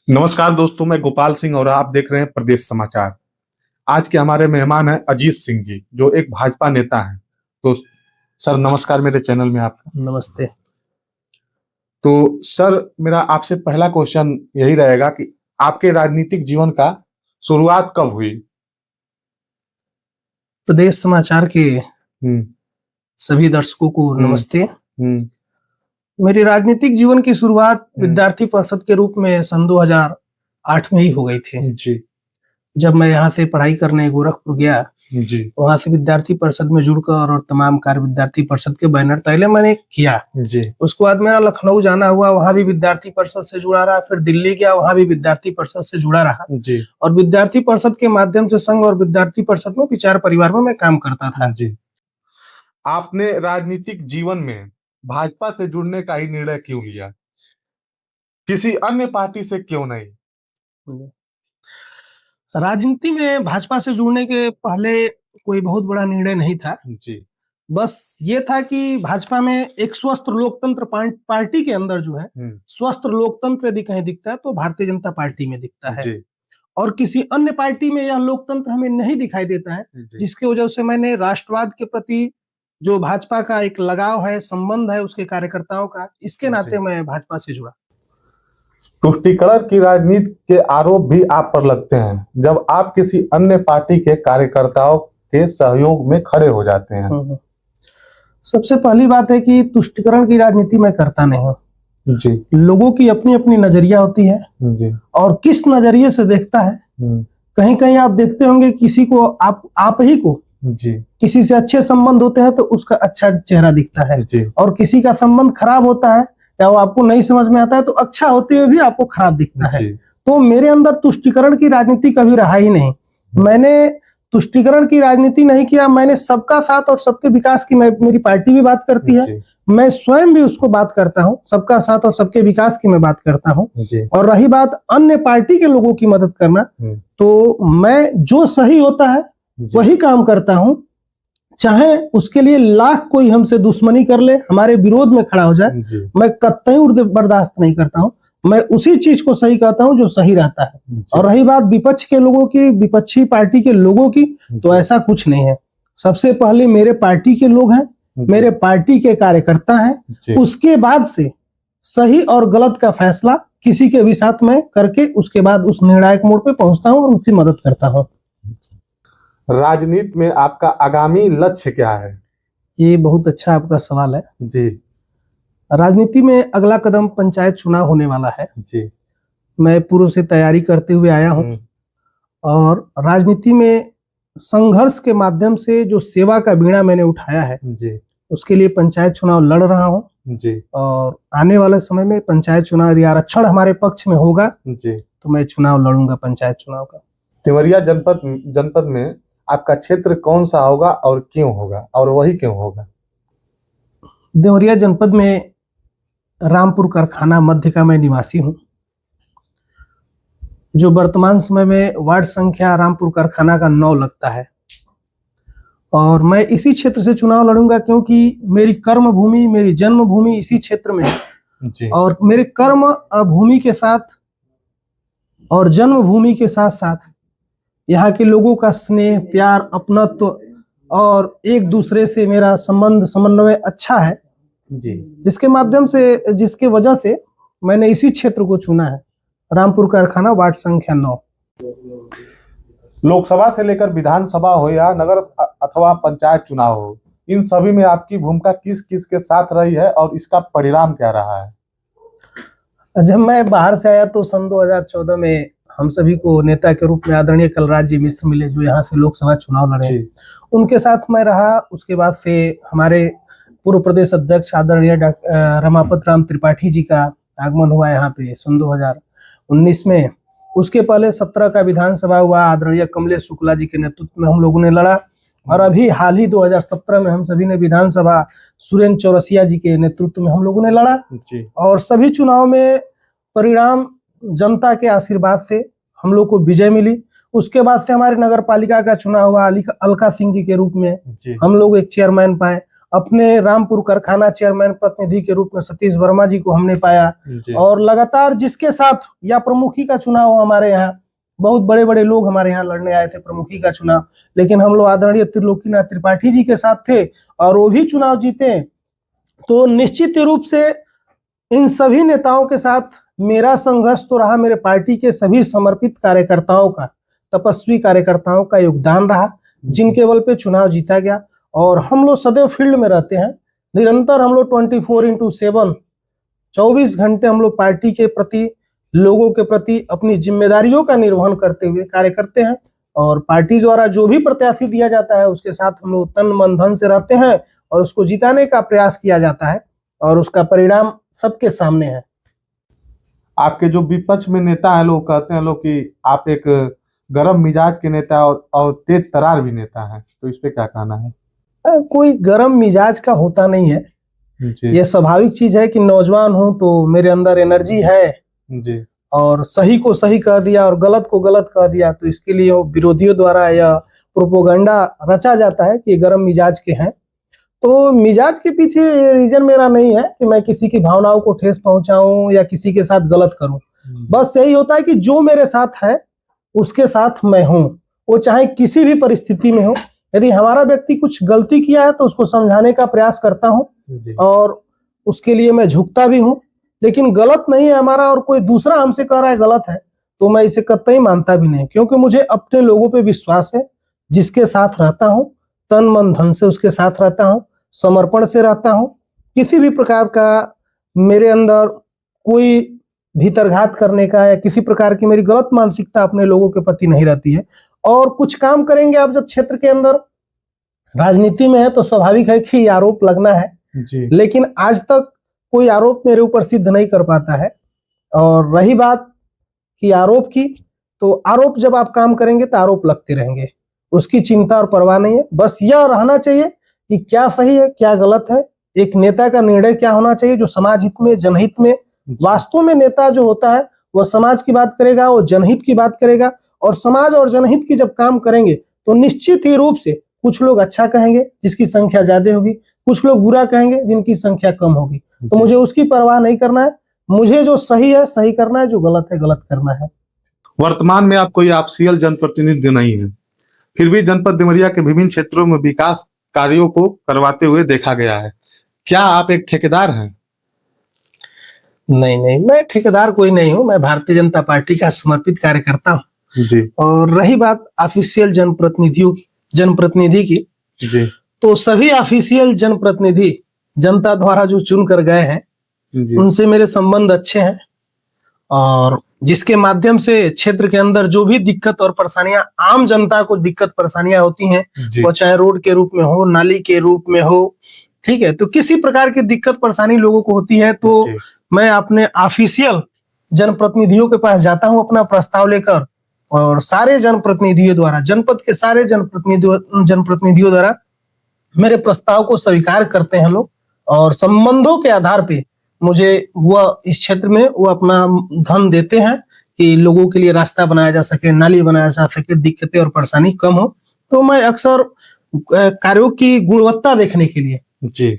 नमस्कार दोस्तों, मैं गोपाल सिंह और आप देख रहे हैं प्रदेश समाचार। आज के हमारे मेहमान हैं अजीत सिंह जी, जो एक भाजपा नेता हैं। तो सर नमस्कार मेरे चैनल में आपका। नमस्ते। तो सर, मेरा आपसे पहला क्वेश्चन यही रहेगा कि आपके राजनीतिक जीवन का शुरुआत कब हुई? प्रदेश समाचार के हम्म। सभी दर्शकों को नमस्ते। हम्म। मेरी राजनीतिक जीवन की शुरुआत हम्म। विद्यार्थी परिषद के रूप में सन 2008 में ही हो गई थी। जी। जब मैं यहाँ से पढ़ाई करने गोरखपुर गया, जी। वहाँ से विद्यार्थी परिषद में जुड़कर और तमाम कार्य विद्यार्थी परिषद के बैनर तले मैंने किया। जी। उसके बाद मेरा लखनऊ जाना हुआ, वहाँ भी विद्यार्थी परिषद से जुड़ा रहा। फिर दिल्ली गया, वहाँ भी विद्यार्थी परिषद से जुड़ा रहा। जी। और विद्यार्थी परिषद के माध्यम से संघ और विद्यार्थी परिषद में विचार परिवार में मैं काम करता था। जी। आपने राजनीतिक जीवन में भाजपा से जुड़ने का ही निर्णय क्यों लिया? किसी अन्य पार्टी से क्यों नहीं? राजनीति में भाजपा से जुड़ने के पहले कोई बहुत बड़ा निर्णय नहीं था। जी। बस ये था कि भाजपा में एक स्वस्थ लोकतंत्र पार्टी के अंदर जो है, स्वस्थ लोकतंत्र यदि कहीं दिखता है तो भारतीय जनता पार्टी में दिखता है। जी। और किसी अन्य पार्टी में यह लोकतंत्र हमें नहीं दिखाई देता है, जिसकी वजह से मैंने राष्ट्रवाद के प्रति जो भाजपा का एक लगाव है, संबंध है उसके कार्यकर्ताओं का, इसके नाते मैं भाजपा से जुड़ा। तुष्टीकरण की राजनीति के आरोप भी आप पर लगते हैं, जब आप किसी अन्य पार्टी के कार्यकर्ताओं के सहयोग में खड़े हो जाते हैं। सबसे पहली बात है कि तुष्टीकरण की राजनीति मैं करता नहीं हूँ। जी। लोगों की अपनी अपनी नजरिया होती है। जी। और किस नजरिए से देखता है। कहीं कहीं आप देखते होंगे किसी को आप ही को जी किसी से अच्छे संबंध होते हैं तो उसका अच्छा चेहरा दिखता है। जी। और किसी का संबंध खराब होता है या वो आपको नहीं समझ में आता है तो अच्छा होते हुए भी आपको खराब दिखता है। तो मेरे अंदर तुष्टीकरण की राजनीति कभी रहा ही नहीं। मैंने तुष्टीकरण की राजनीति नहीं किया। मैंने सबका साथ और सबके विकास की, मेरी पार्टी भी बात करती है, मैं स्वयं भी उसको बात करता हूँ। सबका साथ और सबके विकास की मैं बात करता हूँ। और रही बात अन्य पार्टी के लोगों की मदद करना, तो मैं जो सही होता है वही काम करता हूँ, चाहे उसके लिए लाख कोई हमसे दुश्मनी कर ले, हमारे विरोध में खड़ा हो जाए, मैं कतई बर्दाश्त नहीं करता हूँ। मैं उसी चीज को सही कहता हूँ जो सही रहता है। और रही बात विपक्ष के लोगों की, विपक्षी पार्टी के लोगों की, तो ऐसा कुछ नहीं है। सबसे पहले मेरे पार्टी के लोग हैं, मेरे पार्टी के कार्यकर्ता हैं, उसके बाद से सही और गलत का फैसला किसी के भी साथ में करके उसके बाद उस निर्णायक मोड़ पे पहुंचता हूं और उसकी मदद करता हूं। राजनीति में आपका आगामी लक्ष्य क्या है? ये बहुत अच्छा आपका सवाल है जी। राजनीति में अगला कदम पंचायत चुनाव होने वाला है जी। मैं पूर्व से तैयारी करते हुए आया हूं और राजनीति में संघर्ष के माध्यम से जो सेवा का बीड़ा मैंने उठाया है जी, उसके लिए पंचायत चुनाव लड़ रहा हूं जी। और आने वाले समय में पंचायत चुनाव यदि आरक्षण हमारे पक्ष में होगा जी, तो मैं चुनाव लड़ूंगा पंचायत चुनाव का। देवरिया जनपद में आपका क्षेत्र कौन सा होगा और क्यों होगा, और वही क्यों होगा? देवरिया जनपद में रामपुर कारखाना मध्य का मैं निवासी हूं, जो वर्तमान समय में वार्ड संख्या रामपुर कारखाना का 9 लगता है। और मैं इसी क्षेत्र से चुनाव लड़ूंगा क्योंकि मेरी कर्म भूमि, मेरी जन्मभूमि इसी क्षेत्र में है। और मेरे कर्म भूमि के साथ और जन्मभूमि के साथ साथ यहाँ के लोगों का स्नेह, प्यार, अपनत्व और एक दूसरे से मेरा संबंध समन्वय अच्छा है जी, जिसके माध्यम से, जिसके वजह से मैंने इसी क्षेत्र को चुना है, रामपुर कारखाना वार्ड संख्या 9। लोकसभा से लेकर विधानसभा हो या नगर अथवा पंचायत चुनाव हो, इन सभी में आपकी भूमिका किस किस के साथ रही है और इसका परिणाम क्या रहा है? जब मैं बाहर से आया तो सन 2014 में हम सभी को नेता के रूप में आदरणीय कलराज जी मिश्र मिले, जो यहाँ से लोकसभा चुनाव लड़े। उनके साथ मैं रहा। उसके बाद से हमारे पूर्व प्रदेश अध्यक्ष आदरणीय रमापत राम त्रिपाठी जी का आगमन हुआ यहाँ पे सन 2019 में। उसके पहले 17 का विधानसभा हुआ, आदरणीय कमलेश शुक्ला जी के नेतृत्व में हम लोगों ने लड़ा। और अभी हाल ही 2017 में हम सभी ने विधानसभा सुरेंद्र चौरसिया जी के नेतृत्व में हम लोगों ने लड़ा और सभी चुनाव में परिणाम जनता के आशीर्वाद से हम लोग को विजय मिली। उसके बाद से हमारे नगर पालिका का चुनाव हुआ, अलका सिंह जी के रूप में हम लोग एक चेयरमैन पाए अपने रामपुर कारखाना चेयरमैन प्रतिनिधि के रूप में सतीश वर्मा जी को हमने पाया। और लगातार जिसके साथ या प्रमुखी का चुनाव हो, हमारे यहाँ बहुत बड़े बड़े लोग हमारे यहाँ लड़ने आए थे प्रमुखी का चुनाव, लेकिन हम लोग आदरणीय त्रिलोकीनाथ त्रिपाठी जी के साथ थे और वो भी चुनाव जीते। तो निश्चित रूप से इन सभी नेताओं के साथ मेरा संघर्ष तो रहा, मेरे पार्टी के सभी समर्पित कार्यकर्ताओं का, तपस्वी कार्यकर्ताओं का योगदान रहा, जिनके बल पे चुनाव जीता गया। और हम लोग सदैव फील्ड में रहते हैं, निरंतर हम लोग 24x7 24 घंटे हम लोग पार्टी के प्रति, लोगों के प्रति अपनी जिम्मेदारियों का निर्वहन करते हुए कार्य करते हैं। और पार्टी द्वारा जो भी प्रत्याशी दिया जाता है उसके साथ हम लोग तन मन धन से रहते हैं और उसको जिताने का प्रयास किया जाता है और उसका परिणाम सबके सामने है। आपके जो विपक्ष में नेता है, लोग कहते हैं लोग कि आप एक गरम मिजाज के नेता और तेज तरार भी नेता है, तो इस पे क्या कहना है? कोई गरम मिजाज का होता नहीं है जी। ये स्वाभाविक चीज है कि नौजवान हूं तो मेरे अंदर एनर्जी है जी। और सही को सही कह दिया और गलत को गलत कह दिया, तो इसके लिए विरोधियों द्वारा यह प्रोपोगंडा रचा जाता है कि ये गरम मिजाज के हैं। तो मिजाज के पीछे ये रीजन मेरा नहीं है कि मैं किसी की भावनाओं को ठेस पहुंचाऊं या किसी के साथ गलत करूं। बस यही होता है कि जो मेरे साथ है उसके साथ मैं हूं, वो चाहे किसी भी परिस्थिति में हो। यदि हमारा व्यक्ति कुछ गलती किया है तो उसको समझाने का प्रयास करता हूं और उसके लिए मैं झुकता भी हूं, लेकिन गलत नहीं है हमारा और कोई दूसरा हमसे कह रहा है गलत है तो मैं इसे कतई मानता भी नहीं, क्योंकि मुझे अपने लोगों पे विश्वास है। जिसके साथ रहता हूं तन मन धन से उसके साथ रहता हूं, समर्पण से रहता हूं। किसी भी प्रकार का मेरे अंदर कोई भीतरघात करने का या किसी प्रकार की मेरी गलत मानसिकता अपने लोगों के प्रति नहीं रहती है। और कुछ काम करेंगे आप जब क्षेत्र के अंदर राजनीति में है तो स्वाभाविक है कि आरोप लगना है जी। लेकिन आज तक कोई आरोप मेरे ऊपर सिद्ध नहीं कर पाता है। और रही बात कि आरोप की, तो आरोप जब आप काम करेंगे तो आरोप लगते रहेंगे, उसकी चिंता और परवाह नहीं है। बस यह रहना चाहिए कि क्या सही है क्या गलत है, एक नेता का निर्णय क्या होना चाहिए जो समाज हित में, जनहित में। वास्तव में नेता जो होता है वह समाज की बात करेगा, वो जनहित की बात करेगा। और समाज और जनहित की जब काम करेंगे तो निश्चित ही रूप से कुछ लोग अच्छा कहेंगे जिसकी संख्या ज्यादा होगी, कुछ लोग बुरा कहेंगे जिनकी संख्या कम होगी। तो मुझे उसकी परवाह नहीं करना है, मुझे जो सही है सही करना है, जो गलत है गलत करना है। वर्तमान में आप कोई ऑफिशियल जनप्रतिनिधि नहीं है, फिर भी जनपद देवरिया के विभिन्न क्षेत्रों में विकास कार्यों को करवाते हुए देखा गया है। क्या आप एक ठेकेदार हैं? नहीं, मैं ठेकेदार कोई नहीं हूं, मैं भारतीय जनता पार्टी का समर्पित कार्यकर्ता हूं। जी। और रही बात ऑफिशियल जनप्रतिनिधि की, जी। तो सभी ऑफिशियल जनप्रतिनिधि जनता द्वारा जो चुन कर गए हैं उनसे मेरे संबंध अच्छे हैं और जिसके माध्यम से क्षेत्र के अंदर जो भी दिक्कत और परेशानियां आम जनता को दिक्कत परेशानियां होती हैं, वो चाहे रोड के रूप में हो, नाली के रूप में हो, ठीक है, तो किसी प्रकार की दिक्कत परेशानी लोगों को होती है तो मैं अपने ऑफिशियल जनप्रतिनिधियों के पास जाता हूं अपना प्रस्ताव लेकर और सारे जनप्रतिनिधियों द्वारा, जनपद के सारे जनप्रतिनिधियों द्वारा मेरे प्रस्ताव को स्वीकार करते हैं लोग और संबंधों के आधार पे मुझे वह इस क्षेत्र में वो अपना धन देते हैं कि लोगों के लिए रास्ता बनाया जा सके, नाली बनाया जा सके, दिक्कतें और परेशानी कम हो। तो मैं अक्सर कार्यों की गुणवत्ता देखने के लिए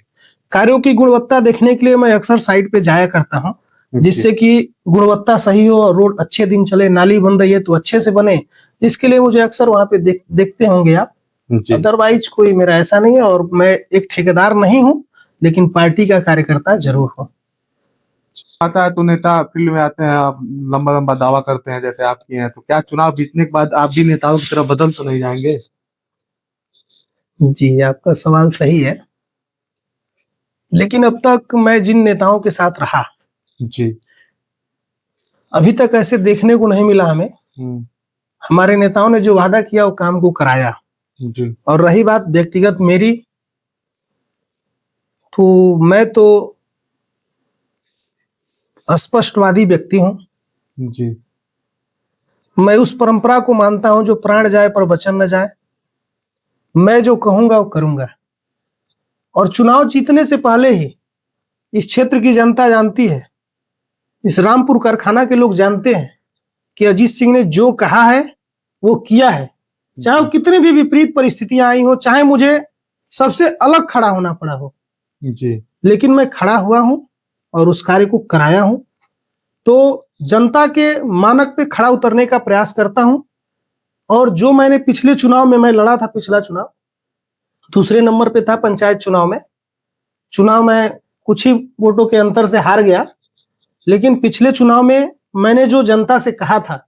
कार्यों की गुणवत्ता देखने के लिए मैं अक्सर साइट पे जाया करता हूँ, जिससे कि गुणवत्ता सही हो, रोड अच्छे दिन चले, नाली बन रही है तो अच्छे से बने, इसके लिए मुझे अक्सर वहां पे देखते होंगे आप। अदरवाइज कोई मेरा ऐसा नहीं है और मैं एक ठेकेदार नहीं हूँ लेकिन पार्टी का कार्यकर्ता जरूर हूँ। आता है तो नेता फील्ड में आते हैं, आप लंबा लंबा दावा करते हैं जैसे आप किए हैं, तो क्या चुनाव जीतने के बाद आप भी नेताओं की तरह बदल तो नहीं जाएंगे? जी, आपका सवाल सही है, लेकिन अब तक मैं जिन नेताओं के साथ रहा अभी तक ऐसे देखने को नहीं मिला हमें। हमारे नेताओं ने जो वादा किया वो काम को कराया। और रही बात व्यक्तिगत मेरी, तो मैं तो स्पष्टवादी व्यक्ति हूं जी। मैं उस परंपरा को मानता हूं जो प्राण जाए पर वचन न जाए। मैं जो कहूंगा वो करूंगा और चुनाव जीतने से पहले ही इस क्षेत्र की जनता जानती है, इस रामपुर कारखाना के लोग जानते हैं कि अजीत सिंह ने जो कहा है वो किया है, चाहे वो कितनी भी विपरीत परिस्थितियां आई हो, चाहे मुझे सबसे अलग खड़ा होना पड़ा हो, जी लेकिन मैं खड़ा हुआ हूं और उस कार्य को कराया हूं। तो जनता के मानक पे खड़ा उतरने का प्रयास करता हूं। और जो मैंने पिछले चुनाव में मैं लड़ा था, पिछला चुनाव दूसरे नंबर पे था, पंचायत चुनाव में कुछ ही वोटों के अंतर से हार गया। लेकिन पिछले चुनाव में मैंने जो जनता से कहा था,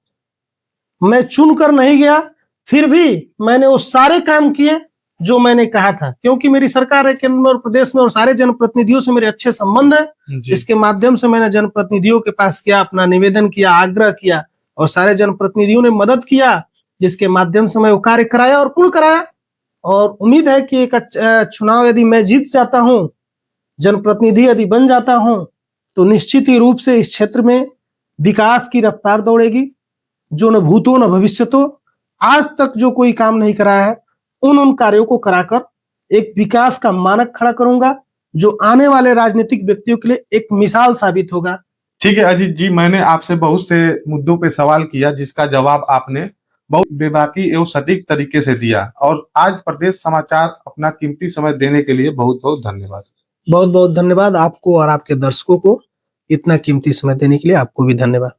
मैं चुनकर नहीं गया, फिर भी मैंने वो सारे काम किए जो मैंने कहा था, क्योंकि मेरी सरकार है केंद्र और प्रदेश में और सारे जनप्रतिनिधियों से मेरे अच्छे संबंध है। इसके माध्यम से मैंने जनप्रतिनिधियों के पास किया, अपना निवेदन किया, आग्रह किया और सारे जनप्रतिनिधियों ने मदद किया, जिसके माध्यम से मैं वो कार्य कराया और पूर्ण कराया। और उम्मीद है कि एक चुनाव यदि मैं जीत जाता हूं, जनप्रतिनिधि यदि बन जाता हूं, तो निश्चित ही रूप से इस क्षेत्र में विकास की रफ्तार दौड़ेगी। जो न भूतो न भविष्यतो, आज तक जो कोई काम नहीं कराया है उन कार्यों को कराकर एक विकास का मानक खड़ा करूंगा, जो आने वाले राजनीतिक व्यक्तियों के लिए एक मिसाल साबित होगा। ठीक है अजीत जी, मैंने आपसे बहुत से मुद्दों पे सवाल किया जिसका जवाब आपने बहुत बेबाकी एवं सटीक तरीके से दिया, और आज प्रदेश समाचार अपना कीमती समय देने के लिए बहुत बहुत धन्यवाद। बहुत बहुत धन्यवाद आपको और आपके दर्शकों को, इतना कीमती समय देने के लिए आपको भी धन्यवाद।